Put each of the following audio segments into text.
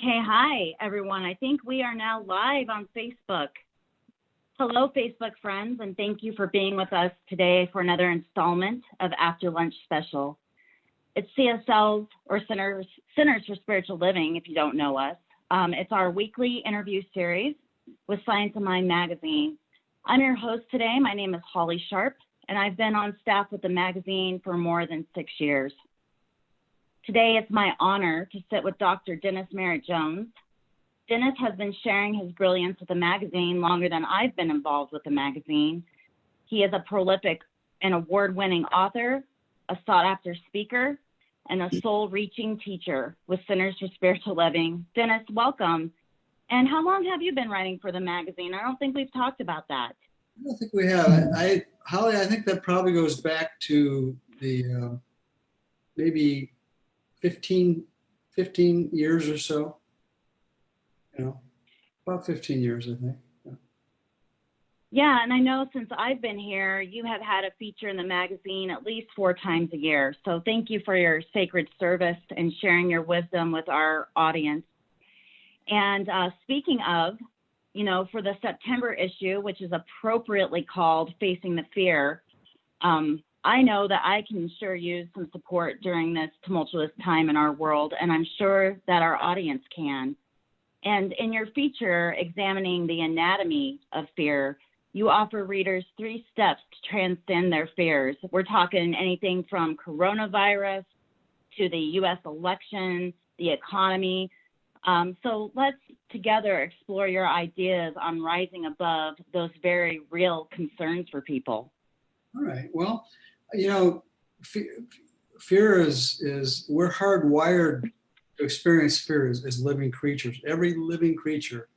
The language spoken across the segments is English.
Okay, hi everyone. I think we are now live on Facebook. Hello, Facebook friends, and thank you for being with us today for another installment of After Lunch Special. It's CSL's or Centers for Spiritual Living, if you don't know us. It's our weekly interview series with Science of Mind magazine. I'm your host today. My name is Holli Sharp, and I've been on staff with the magazine for more than 6 years. Today, it's my honor to sit with Dr. Dennis Merritt Jones. Dennis has been sharing his brilliance with the magazine longer than I've been involved with the magazine. He is a prolific and award-winning author, a sought-after speaker, and a soul-reaching teacher with Centers for Spiritual Living. Dennis, welcome. And how long have you been writing for the magazine? I don't think we've talked about that. I don't think we have. Holli, I think that probably goes back to the maybe 15 years or so. About 15 years, I think. Yeah, and I know since I've been here, you have had a feature in the magazine at least 4 times a year. So thank you for your sacred service and sharing your wisdom with our audience. And speaking of, for the September issue, which is appropriately called Facing the Fear, I know that I can sure use some support during this tumultuous time in our world, and I'm sure that our audience can. And in your feature, examining the anatomy of fear, you offer readers 3 steps to transcend their fears. We're talking anything from coronavirus to the U.S. election, the economy. So let's together explore your ideas on rising above those very real concerns for people. All right. Well, fear is we're hardwired to experience fear as living creatures. Every living creature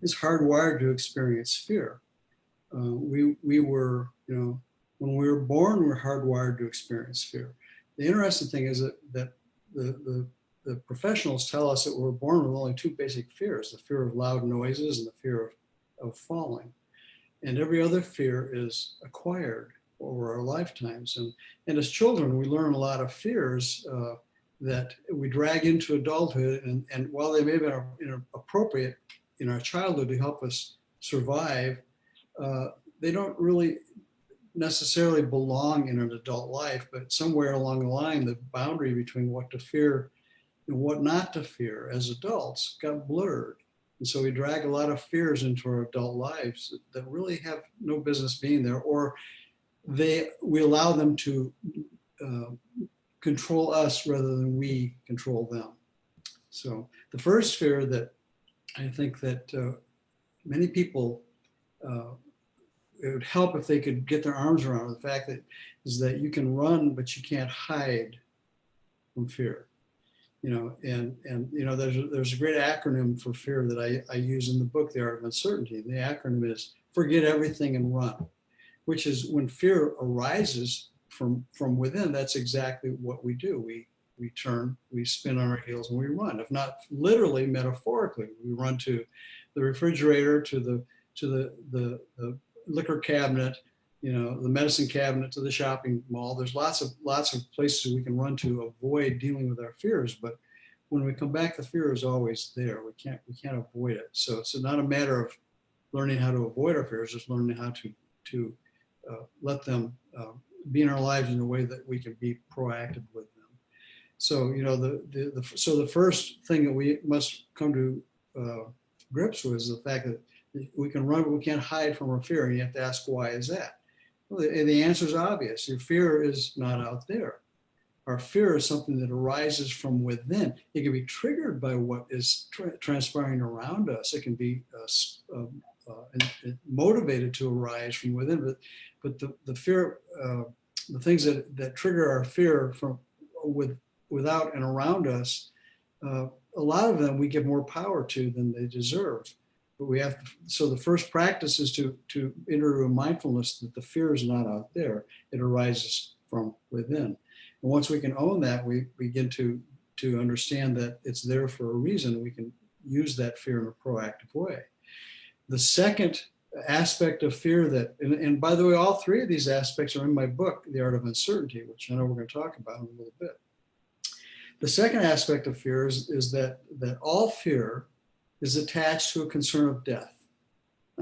is hardwired to experience fear. We were, when we were born, we're hardwired to experience fear. The interesting thing is that the professionals tell us that we're born with only 2 basic fears: the fear of loud noises and the fear of falling. And every other fear is acquired over our lifetimes. And as children, we learn a lot of fears that we drag into adulthood. And while they may have been appropriate in our childhood to help us survive, they don't really necessarily belong in an adult life, but somewhere along the line, the boundary between what to fear and what not to fear as adults got blurred. And so we drag a lot of fears into our adult lives that really have no business being there, or we allow them to control us rather than we control them. So the first fear that I think that many people, it would help if they could get their arms around the fact is that you can run, but you can't hide from fear. There's a great acronym for fear that I use in the book, The Art of Uncertainty. And the acronym is forget everything and run, which is when fear arises from within, that's exactly what we do. We turn, we spin on our heels and we run. If not literally, metaphorically, we run to the refrigerator, to the liquor cabinet, the medicine cabinet, to the shopping mall. There's lots of places we can run to avoid dealing with our fears. But when we come back, the fear is always there. We can't avoid it. So it's not a matter of learning how to avoid our fears, just learning how to let them be in our lives in a way that we can be proactive with them. So so the first thing that we must come to grips with is the fact that we can run, but we can't hide from our fear. And you have to ask, why is that? Well, the answer is obvious. Your fear is not out there. Our fear is something that arises from within. It can be triggered by what is transpiring around us. It can be motivated to arise from within. But the fear, the things that trigger our fear from without and around us, a lot of them we give more power to than they deserve. But we have to, so the first practice is to enter a mindfulness that the fear is not out there. It arises from within. And once we can own that, we begin to understand that it's there for a reason. We can use that fear in a proactive way. The second aspect of fear and by the way, all 3 of these aspects are in my book, The Art of Uncertainty, which I know we're going to talk about in a little bit. The second aspect of fear is that all fear is attached to a concern of death.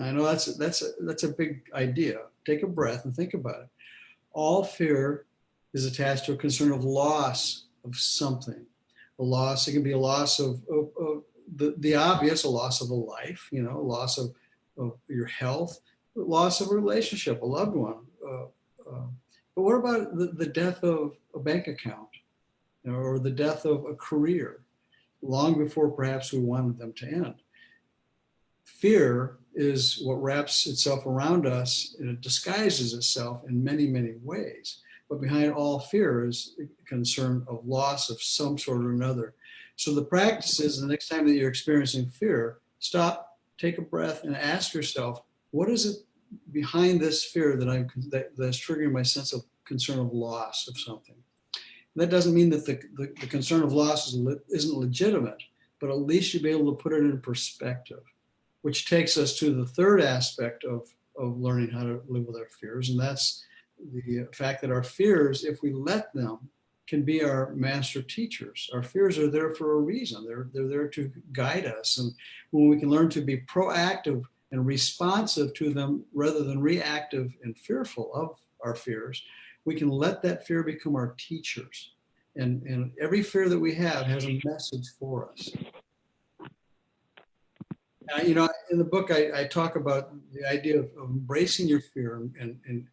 I know that's a big idea. Take a breath and think about it. All fear is attached to a concern of loss of something. A loss, it can be a loss of the obvious, a loss of a life, a loss of your health, a loss of a relationship, a loved one. But what about the death of a bank account, or the death of a career, long before perhaps we wanted them to end? Fear is what wraps itself around us, and it disguises itself in many, many ways. But behind all fear is a concern of loss of some sort or another. So the practice is, the next time that you're experiencing fear, stop, take a breath, and ask yourself, what is it behind this fear that's triggering my sense of concern of loss of something? And that doesn't mean that the concern of loss isn't legitimate, but at least you'll be able to put it in perspective, which takes us to the third aspect of learning how to live with our fears, and that's the fact that our fears, if we let them, can be our master teachers. Our fears are there for a reason. They're there to guide us. And when we can learn to be proactive and responsive to them rather than reactive and fearful of our fears, we can let that fear become our teachers. And every fear that we have has a message for us. In the book, I talk about the idea of embracing your fear and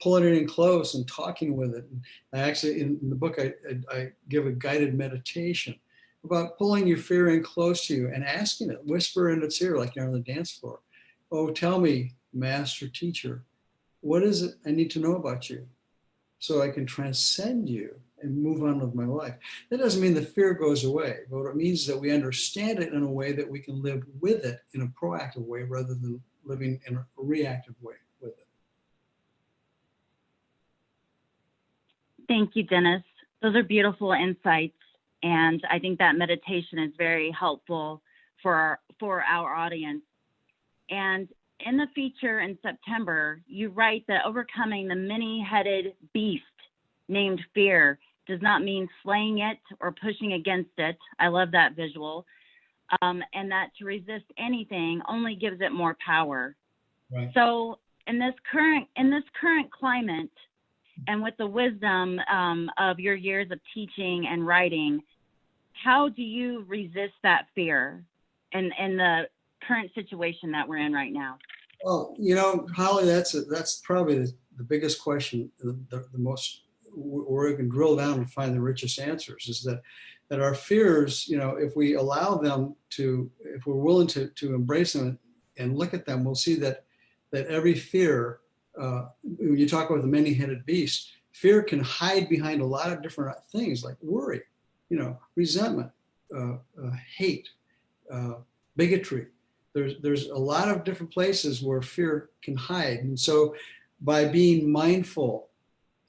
pulling it in close and talking with it. And I actually, in the book, I give a guided meditation about pulling your fear in close to you and asking it, whisper in its ear like you're on the dance floor. Oh, tell me, master teacher, what is it I need to know about you so I can transcend you and move on with my life? That doesn't mean the fear goes away, but what it means is that we understand it in a way that we can live with it in a proactive way rather than living in a reactive way with it. Thank you, Dennis. Those are beautiful insights. And I think that meditation is very helpful for our audience. And in the feature in September, you write that overcoming the many-headed beast named fear does not mean slaying it or pushing against it. I love that visual. And that to resist anything only gives it more power. Right. So in this current climate, and with the wisdom of your years of teaching and writing, how do you resist that fear in the current situation that we're in right now? Well, Holly, that's probably the biggest question, the most, where we can drill down and find the richest answers, is that our fears, if we allow them to, if we're willing to embrace them and look at them, we'll see that every fear, when you talk about the many-headed beast, fear can hide behind a lot of different things like worry, resentment, hate, bigotry. There's a lot of different places where fear can hide. And so by being mindful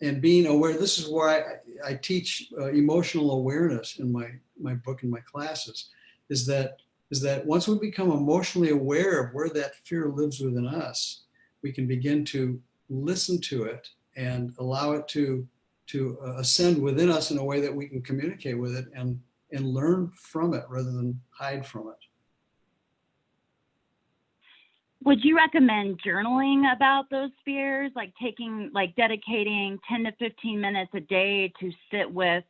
and being aware, this is where I teach emotional awareness in my book and my classes, is that once we become emotionally aware of where that fear lives within us, we can begin to listen to it and allow it to ascend within us in a way that we can communicate with it and learn from it rather than hide from it. Would you recommend journaling about those fears, dedicating 10 to 15 minutes a day to sit with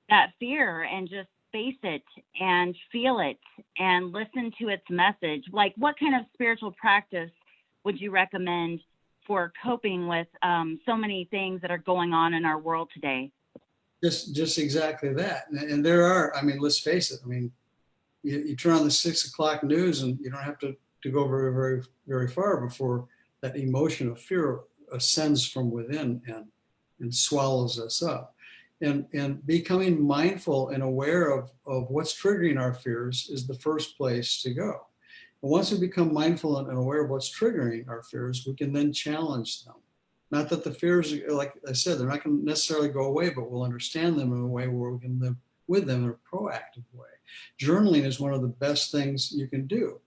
that fear and just face it and feel it and listen to its message? Like, what kind of spiritual practice would you recommend for coping with so many things that are going on in our world today? Just exactly that. And there are, let's face it. You turn on the 6 o'clock news and you don't have to go very, very, very far before that emotion of fear ascends from within and swallows us up. And becoming mindful and aware of what's triggering our fears is the first place to go. And once we become mindful and aware of what's triggering our fears, we can then challenge them. Not that the fears, like I said, they're not going to necessarily go away, but we'll understand them in a way where we can live with them in a proactive way. Journaling is one of the best things you can do.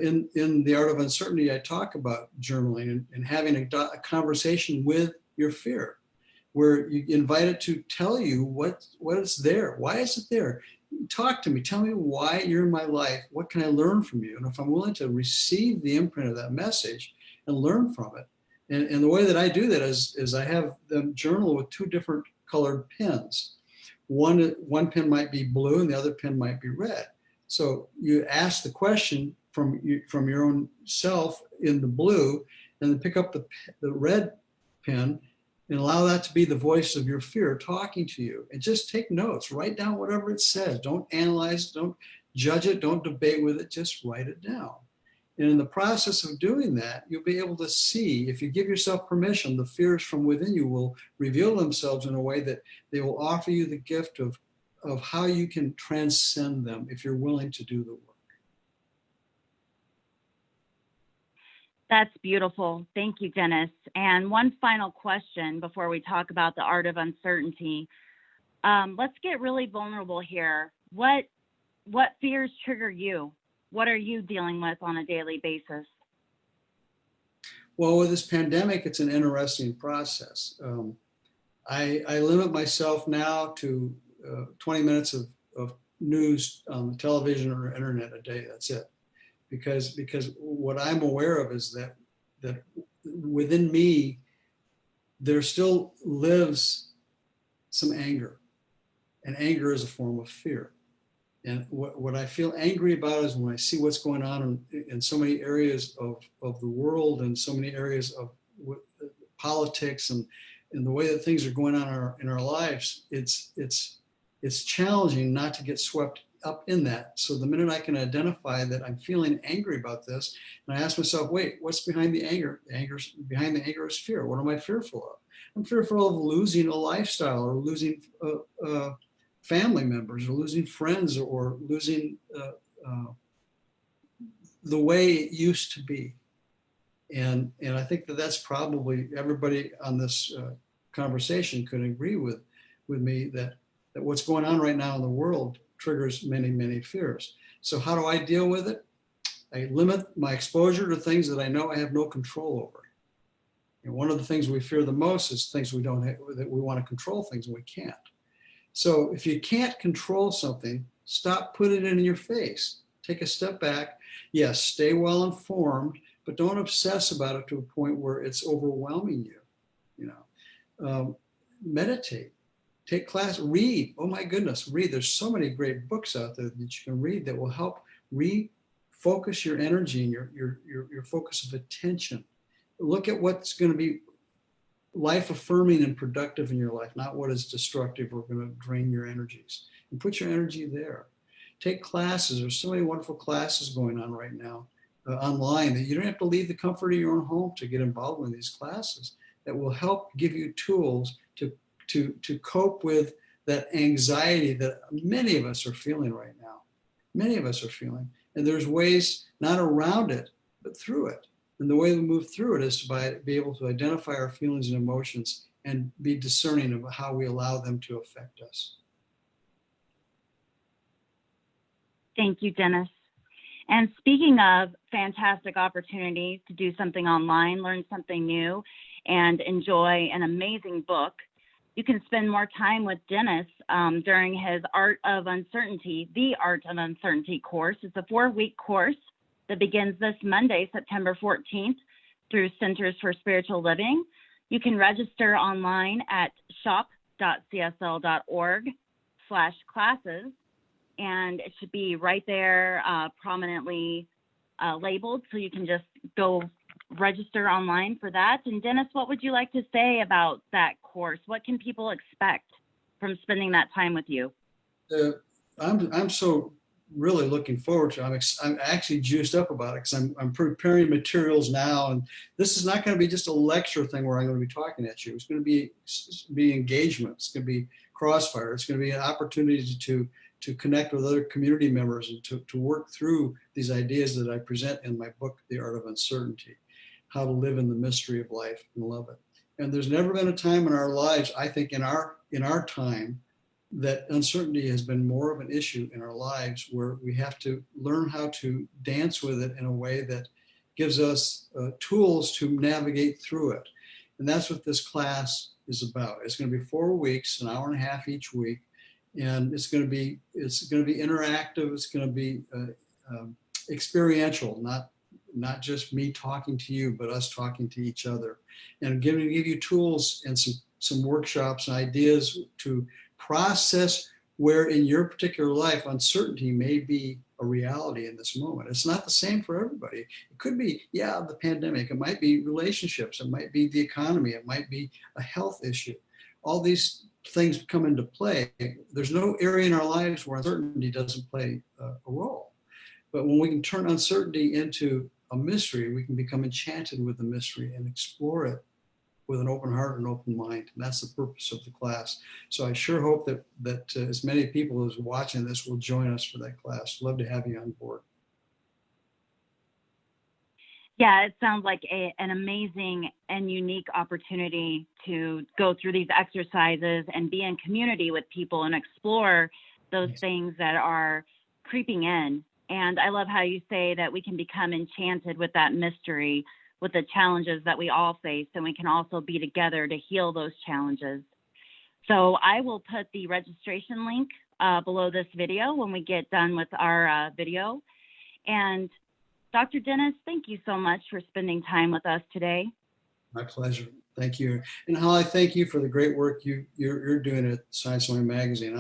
In The Art of Uncertainty, I talk about journaling and having a conversation with your fear. where you invite it to tell you what is there. Why is it there? Talk to me. Tell me why you're in my life. What can I learn from you? And if I'm willing to receive the imprint of that message and learn from it, and the way that I do that is I have them journal with two different colored pens. One pen might be blue and the other pen might be red. So you ask the question from your own self in the blue, and then pick up the red pen and allow that to be the voice of your fear talking to you. And just take notes, write down whatever it says. Don't analyze, don't judge it, don't debate with it, just write it down. And in the process of doing that, you'll be able to see, if you give yourself permission, the fears from within you will reveal themselves in a way that they will offer you the gift of how you can transcend them if you're willing to do the work. That's beautiful. Thank you, Dennis. And one final question before we talk about the art of uncertainty. Let's get really vulnerable here. What fears trigger you? What are you dealing with on a daily basis? Well, with this pandemic, it's an interesting process. I limit myself now to 20 minutes of news on television or internet a day. That's it. Because what I'm aware of is that within me, there still lives some anger. And anger is a form of fear. And what I feel angry about is when I see what's going on in so many areas of the world and so many areas of politics and the way that things are going on in our lives, it's challenging not to get swept up in that. So the minute I can identify that I'm feeling angry about this, and I ask myself, wait, what's behind the anger? Behind the anger is fear. What am I fearful of? I'm fearful of losing a lifestyle or losing family members or losing friends or losing the way it used to be. And I think that's probably everybody on this conversation could agree with me that what's going on right now in the world triggers many, many fears. So how do I deal with it? I limit my exposure to things that I know I have no control over. And one of the things we fear the most is things we don't have, that we want to control things and we can't. So if you can't control something, stop putting it in your face. Take a step back. Yes, stay well informed, but don't obsess about it to a point where it's overwhelming you. Meditate, take class, read. Oh my goodness, read. There's so many great books out there that you can read that will help refocus your energy and your focus of attention. Look at what's going to be life affirming and productive in your life, not what is destructive or going to drain your energies. And put your energy there. Take classes. There's so many wonderful classes going on right now online that you don't have to leave the comfort of your own home to get involved in these classes that will help give you tools to cope with that anxiety that many of us are feeling right now. Many of us are feeling. And there's ways not around it, but through it. And the way we move through it is to be able to identify our feelings and emotions and be discerning of how we allow them to affect us. Thank you, Dennis. And speaking of fantastic opportunities to do something online, learn something new, and enjoy an amazing book, you can spend more time with Dennis during his Art of Uncertainty, the Art of Uncertainty course. It's a 4-week course that begins this Monday, September 14th, through Centers for Spiritual Living. You can register online at shop.csl.org/classes, and it should be right there prominently labeled, so you can just go register online for that. And Dennis, what would you like to say about that course? What can people expect from spending that time with you? I'm so really looking forward to it. I'm actually juiced up about it because I'm preparing materials now, and this is not going to be just a lecture thing where I'm going to be talking at you. It's going to be engagement. It's going to be crossfire. It's going to be an opportunity to connect with other community members and to work through these ideas that I present in my book, The Art of Uncertainty, how to live in the mystery of life and love it. And there's never been a time in our lives, I think in our time, that uncertainty has been more of an issue in our lives, where we have to learn how to dance with it in a way that gives us tools to navigate through it. And that's what this class is about. It's going to be 4 weeks, an hour and a half each week, and it's going to be interactive. It's going to be experiential, not just me talking to you, but us talking to each other, and give you tools and some workshops and ideas to process where in your particular life uncertainty may be a reality in this moment. It's not the same for everybody. It could be, the pandemic. It might be relationships. It might be the economy. It might be a health issue. All these things come into play. There's no area in our lives where uncertainty doesn't play a role. But when we can turn uncertainty into a mystery, we can become enchanted with the mystery and explore it with an open heart and open mind. And that's the purpose of the class. So I sure hope that as many people as watching this will join us for that class. Love to have you on board. Yeah, it sounds like an amazing and unique opportunity to go through these exercises and be in community with people and explore those things that are creeping in. And I love how you say that we can become enchanted with that mystery, with the challenges that we all face, and we can also be together to heal those challenges. So I will put the registration link below this video when we get done with our video. And Dr. Dennis, thank you so much for spending time with us today. My pleasure. Thank you. And Holly, thank you for the great work you're doing at Science Only Magazine.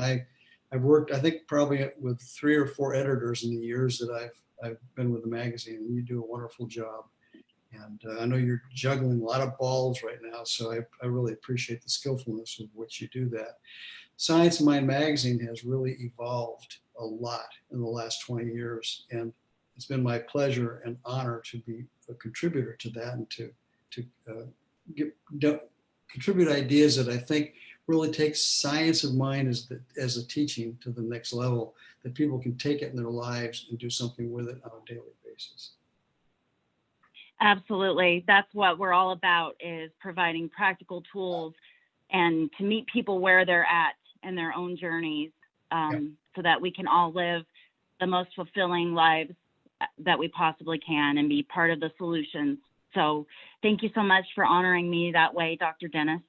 I've worked, I think, probably with 3 or 4 editors in the years that I've been with the magazine, and you do a wonderful job. And I know you're juggling a lot of balls right now, so I really appreciate the skillfulness with which you do that. Science of Mind magazine has really evolved a lot in the last 20 years, and it's been my pleasure and honor to be a contributor to that and to contribute ideas that I think really take science of mind as a teaching to the next level, that people can take it in their lives and do something with it on a daily basis. Absolutely. That's what we're all about, is providing practical tools and to meet people where they're at in their own journeys, so that we can all live the most fulfilling lives that we possibly can and be part of the solutions. So thank you so much for honoring me that way, Dr. Dennis.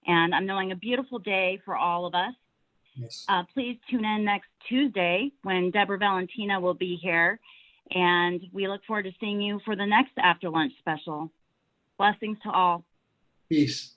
And I'm knowing a beautiful day for all of us. Yes. Please tune in next Tuesday when Deborah Valentina will be here. And we look forward to seeing you for the next After Lunch special. Blessings to all. Peace.